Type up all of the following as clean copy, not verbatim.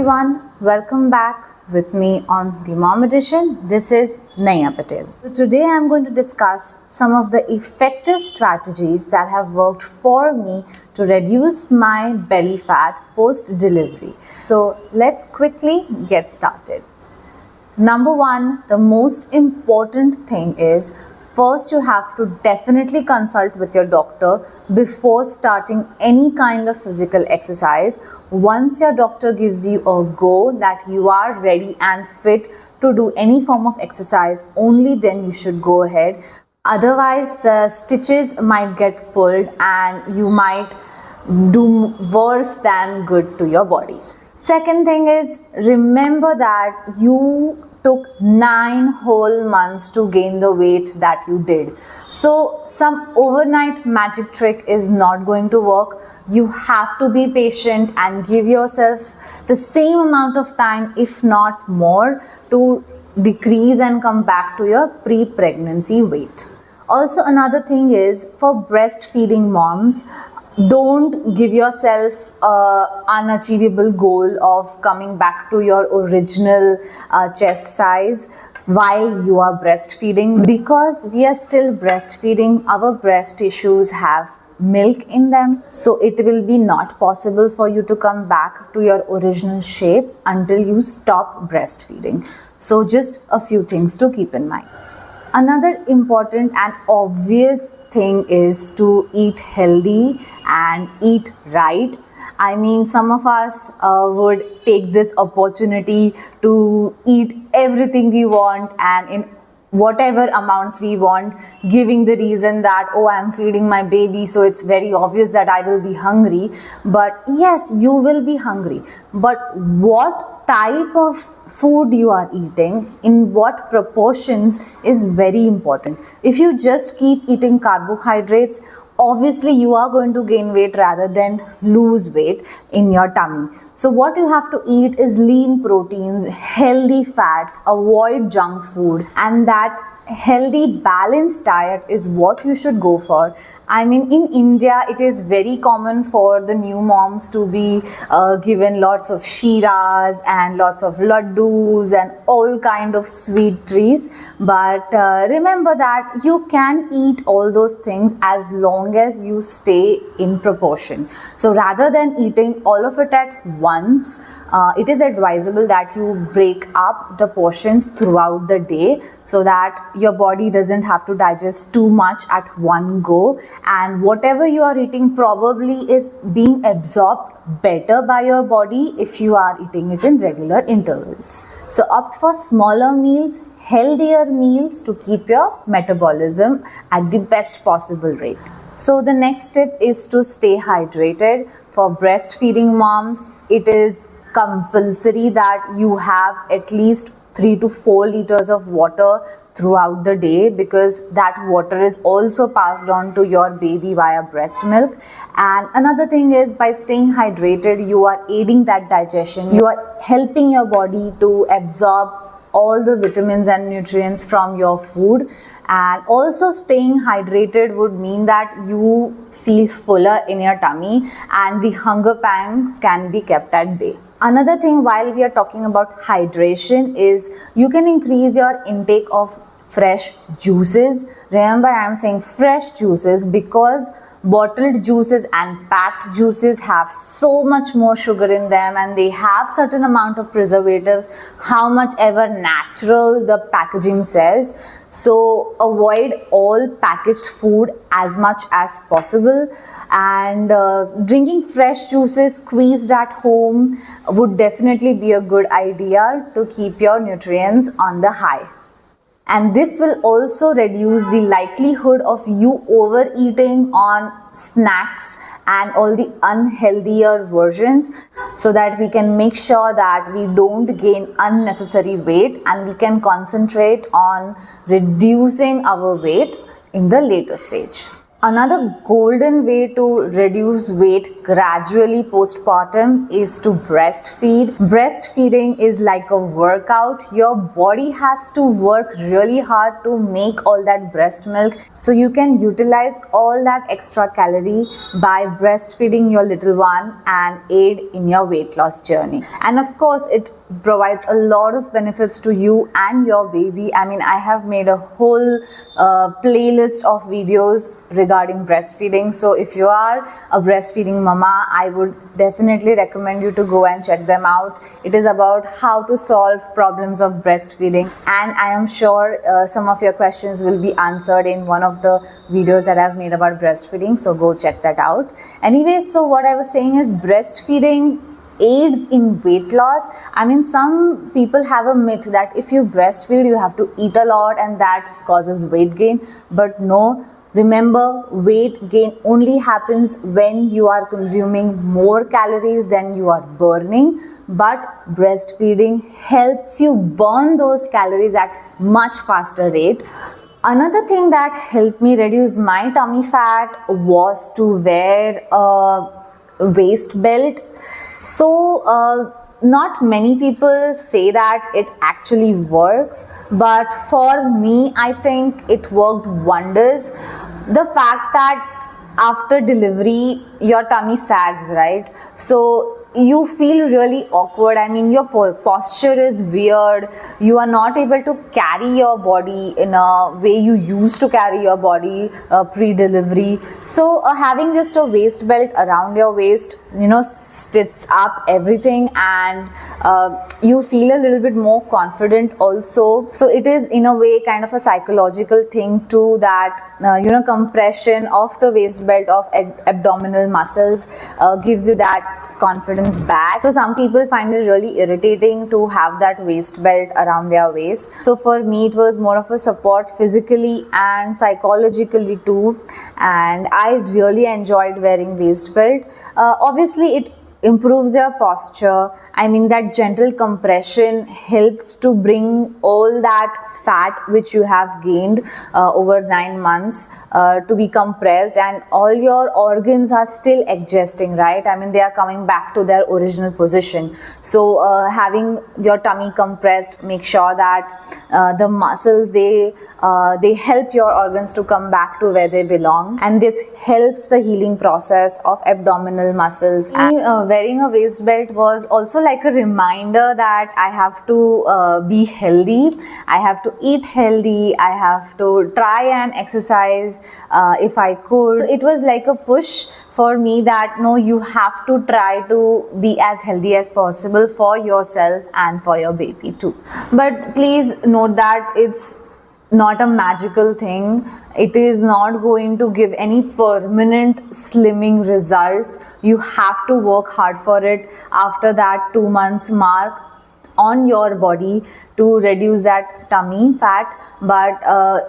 everyone, welcome back with me on the Mom Edition. This is Naya Patel. So today I am going to discuss some of the effective strategies that have worked for me to reduce my belly fat post-delivery. So let's quickly get started. Number one, the most important thing is first you have to definitely consult with your doctor before starting any kind of physical exercise. Once your doctor gives you a go that you are ready and fit to do any form of exercise, only then you should go ahead. Otherwise, the stitches might get pulled and you might do worse than good to your body. Second thing is, remember that you took 9 whole months to gain the weight that you did. So some overnight magic trick is not going to work. You have to be patient and give yourself the same amount of time, if not more, to decrease and come back to your pre-pregnancy weight. Also, another thing is, for breastfeeding moms, don't give yourself an unachievable goal of coming back to your original chest size while you are breastfeeding, because we are still breastfeeding. Our breast tissues have milk in them, so it will be not possible for you to come back to your original shape until you stop breastfeeding. So just a few things to keep in mind. Another important and obvious thing is to eat healthy and eat right. I mean, some of us would take this opportunity to eat everything we want and in whatever amounts we want, giving the reason that, oh, I'm feeding my baby, so it's very obvious that I will be hungry. But yes, you will be hungry. But what type of food you are eating, in what proportions, is very important. If you just keep eating carbohydrates, obviously you are going to gain weight rather than lose weight in your tummy. So what you have to eat is lean proteins, healthy fats, avoid junk food, and that healthy balanced diet is what you should go for. I mean, in India, it is very common for the new moms to be given lots of shiras and lots of laddus and all kind of sweet treats. But remember that you can eat all those things as long as you stay in proportion. So rather than eating all of it at once, it is advisable that you break up the portions throughout the day so that your body doesn't have to digest too much at one go, and whatever you are eating probably is being absorbed better by your body if you are eating it in regular intervals. So opt for smaller meals, healthier meals to keep your metabolism at the best possible rate. So the next tip is to stay hydrated. For breastfeeding moms, it is compulsory that you have at least 3 to 4 liters of water throughout the day, because that water is also passed on to your baby via breast milk. And another thing is, by staying hydrated, you are aiding that digestion. You are helping your body to absorb all the vitamins and nutrients from your food. And also, staying hydrated would mean that you feel fuller in your tummy and the hunger pangs can be kept at bay. Another thing, while we are talking about hydration, is you can increase your intake of fresh juices. Remember, I am saying fresh juices because bottled juices and packed juices have so much more sugar in them, and they have certain amount of preservatives, how much ever natural the packaging says. So avoid all packaged food as much as possible, and drinking fresh juices squeezed at home would definitely be a good idea to keep your nutrients on the high. And this will also reduce the likelihood of you overeating on snacks and all the unhealthier versions, so that we can make sure that we don't gain unnecessary weight and we can concentrate on reducing our weight in the later stage. Another golden way to reduce weight gradually postpartum is to breastfeed. Breastfeeding is like a workout. Your body has to work really hard to make all that breast milk. So you can utilize all that extra calorie by breastfeeding your little one and aid in your weight loss journey. And of course, it provides a lot of benefits to you and your baby. I mean, I have made a whole playlist of videos regarding breastfeeding. So if you are a breastfeeding mama, I would definitely recommend you to go and check them out. It is about how to solve problems of breastfeeding, and I am sure some of your questions will be answered in one of the videos that I've made about breastfeeding, so go check that out. Anyways, so what I was saying is breastfeeding aids in weight loss. I mean, some people have a myth that if you breastfeed you have to eat a lot and that causes weight gain, but no. Remember, weight gain only happens when you are consuming more calories than you are burning, but breastfeeding helps you burn those calories at much faster rate. Another thing that helped me reduce my tummy fat was to wear a waist belt. So not many people say that it actually works, but for me, I think it worked wonders. The fact that after delivery your tummy sags, right? So you feel really awkward. I mean, your posture is weird. You are not able to carry your body in a way you used to carry your body pre-delivery. So having just a waist belt around your waist, you know, stitches up everything, and you feel a little bit more confident also. So it is in a way kind of a psychological thing too, that compression of the waist belt of abdominal muscles gives you that confidence back. So some people find it really irritating to have that waist belt around their waist. So for me, it was more of a support physically and psychologically too, and I really enjoyed wearing waist belt. Obviously it improves your posture. I mean, that gentle compression helps to bring all that fat which you have gained over 9 months to be compressed, and all your organs are still adjusting, right? I mean, they are coming back to their original position. So having your tummy compressed, make sure that the muscles, they help your organs to come back to where they belong, and this helps the healing process of abdominal muscles. And wearing a waist belt was also like a reminder that I have to be healthy, I have to eat healthy, I have to try and exercise if I could. So it was like a push for me that no, you have to try to be as healthy as possible for yourself and for your baby too. But please note that it's not a magical thing. It is not going to give any permanent slimming results. You have to work hard for it after that 2 months mark on your body to reduce that tummy fat. But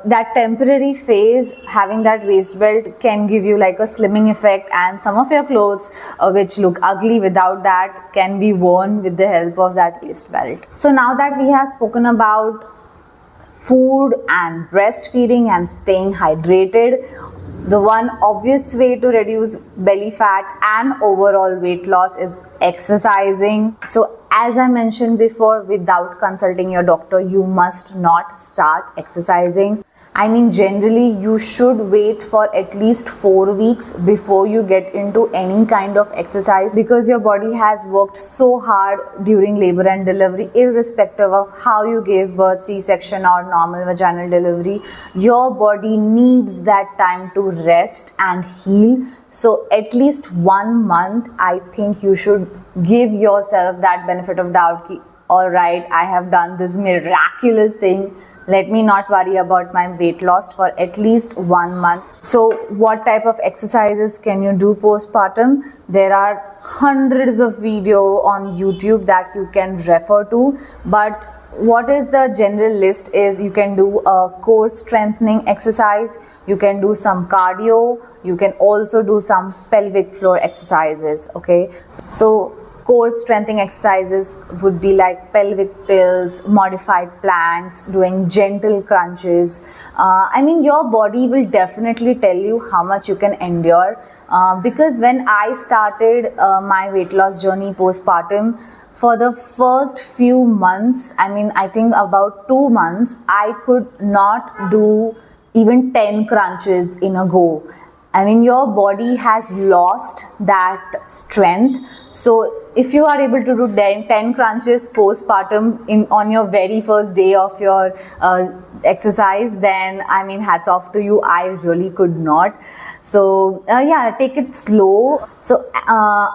that temporary phase, having that waist belt can give you like a slimming effect, and some of your clothes which look ugly without that can be worn with the help of that waist belt. So now that we have spoken about food and breastfeeding and staying hydrated, the one obvious way to reduce belly fat and overall weight loss is exercising. So as I mentioned before, without consulting your doctor, you must not start exercising. I mean, generally you should wait for at least 4 weeks before you get into any kind of exercise, because your body has worked so hard during labor and delivery, irrespective of how you gave birth, C-section or normal vaginal delivery. Your body needs that time to rest and heal. So at least 1 month, I think you should give yourself that benefit of doubt. All right, I have done this miraculous thing. Let me not worry about my weight loss for at least 1 month. So what type of exercises can you do postpartum? There are hundreds of videos on YouTube that you can refer to, but what is the general list is you can do a core strengthening exercise, you can do some cardio, you can also do some pelvic floor exercises. Okay, so core strengthening exercises would be like pelvic tilts, modified planks, doing gentle crunches. Your body will definitely tell you how much you can endure, because when I started my weight loss journey postpartum, for the first few months, I think about 2 months, I could not do even 10 crunches in a go. Your body has lost that strength. So if you are able to do 10 crunches postpartum on your very first day of your exercise, then hats off to you. I really could not. So take it slow. So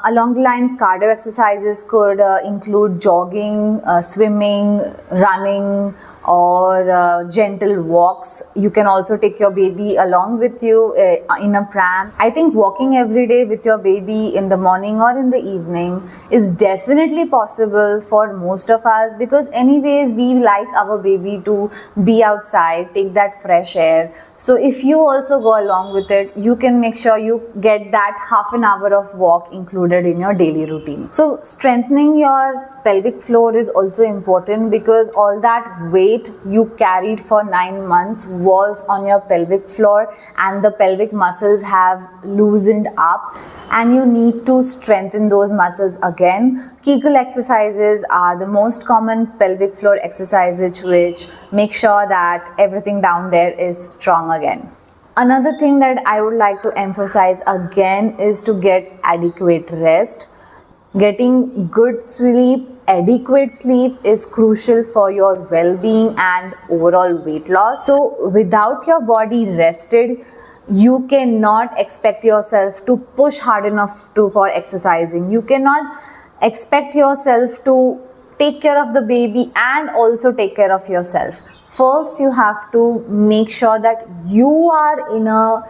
along the lines, cardio exercises could include jogging, swimming, running, or gentle walks. You can also take your baby along with you in a pram. I think walking every day with your baby in the morning or in the evening is definitely possible for most of us, because anyways we like our baby to be outside, take that fresh air. So if you also go along with it, you can make sure you get that half an hour of walk included in your daily routine. So strengthening your pelvic floor is also important, because all that weight you carried for 9 months was on your pelvic floor, and the pelvic muscles have loosened up, and you need to strengthen those muscles again. Kegel exercises are the most common pelvic floor exercises, which make sure that everything down there is strong again. Another thing that I would like to emphasize again is to get adequate rest. Getting good sleep, adequate sleep is crucial for your well-being and overall weight loss. So without your body rested, you cannot expect yourself to push hard enough for exercising. You cannot expect yourself to take care of the baby and also take care of yourself. First, you have to make sure that you are in a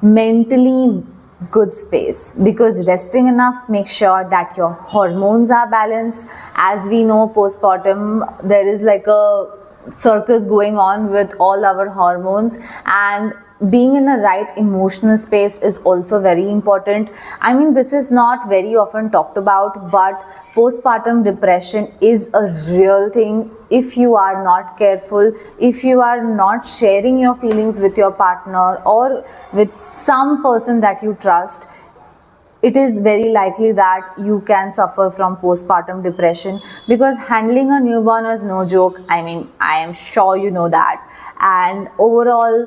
mentally good space, because resting enough makes sure that your hormones are balanced. As we know, postpartum, there is like a circus going on with all our hormones, and being in the right emotional space is also very important. This is not very often talked about, but postpartum depression is a real thing. If you are not careful, if you are not sharing your feelings with your partner or with some person that you trust, it is very likely that you can suffer from postpartum depression, because handling a newborn is no joke. I am sure you know that. And overall,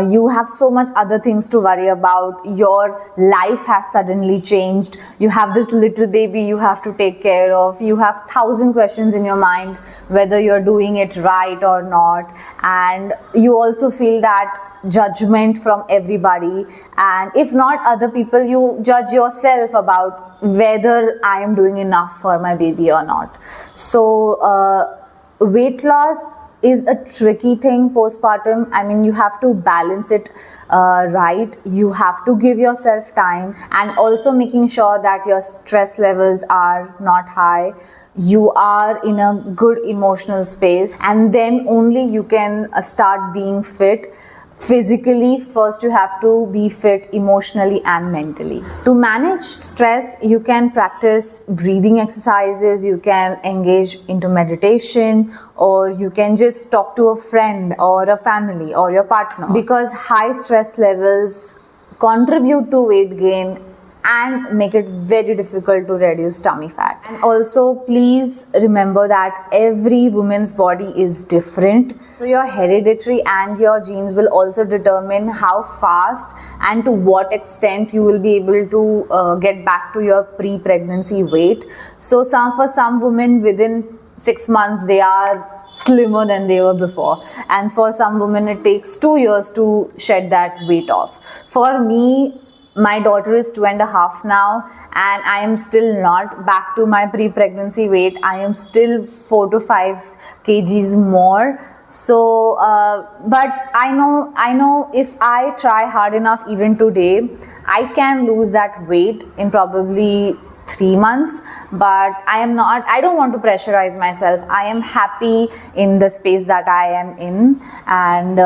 you have so much other things to worry about. Your life has suddenly changed. You have this little baby you have to take care of. You have 1,000 questions in your mind whether you're doing it right or not. And you also feel that judgment from everybody. And if not other people, you judge yourself about whether I am doing enough for my baby or not. So weight loss is a tricky thing postpartum. You have to balance it right. You have to give yourself time, and also making sure that your stress levels are not high. You are in a good emotional space, and then only you can start being fit. Physically, first you have to be fit emotionally and mentally. To manage stress, you can practice breathing exercises, you can engage into meditation, or you can just talk to a friend or a family or your partner, because high stress levels contribute to weight gain and make it very difficult to reduce tummy fat. And also, please remember that every woman's body is different. So your hereditary and your genes will also determine how fast and to what extent you will be able to get back to your pre-pregnancy weight. So for some women, within 6 months they are slimmer than they were before, and for some women it takes 2 years to shed that weight off. For me, my daughter is 2.5 now, and I am still not back to my pre-pregnancy weight. I am still 4 to 5 kgs more. So, but I know if I try hard enough even today, I can lose that weight in probably 3 months, but I don't want to pressurize myself. I am happy in the space that I am in, and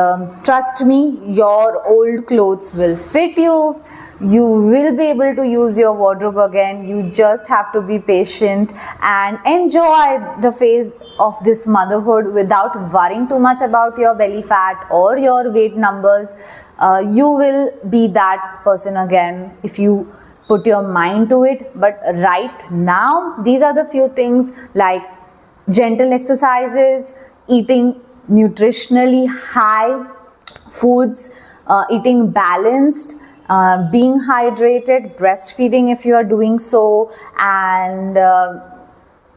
trust me, your old clothes will fit you. You will be able to use your wardrobe again. You just have to be patient and enjoy the phase of this motherhood without worrying too much about your belly fat or your weight numbers. You will be that person again if you put your mind to it. But right now, these are the few things like gentle exercises, eating nutritionally high foods, eating balanced, being hydrated, breastfeeding if you are doing so, and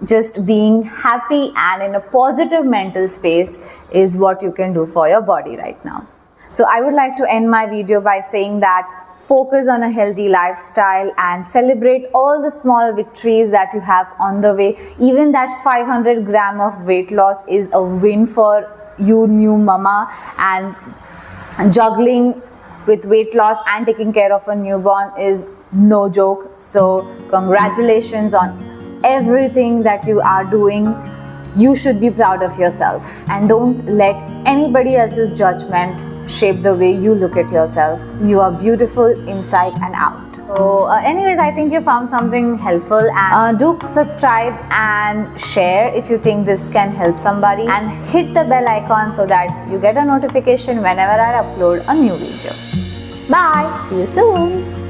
just being happy and in a positive mental space is what you can do for your body right now. So I would like to end my video by saying that focus on a healthy lifestyle and celebrate all the small victories that you have on the way. Even that 500 gram of weight loss is a win for you, new mama, and juggling with weight loss and taking care of a newborn is no joke. So congratulations on everything that you are doing. You should be proud of yourself, and don't let anybody else's judgment shape the way you look at yourself. You are beautiful inside and out. So anyways, I think you found something helpful, and do subscribe and share if you think this can help somebody, and hit the bell icon so that you get a notification whenever I upload a new video. Bye, see you soon.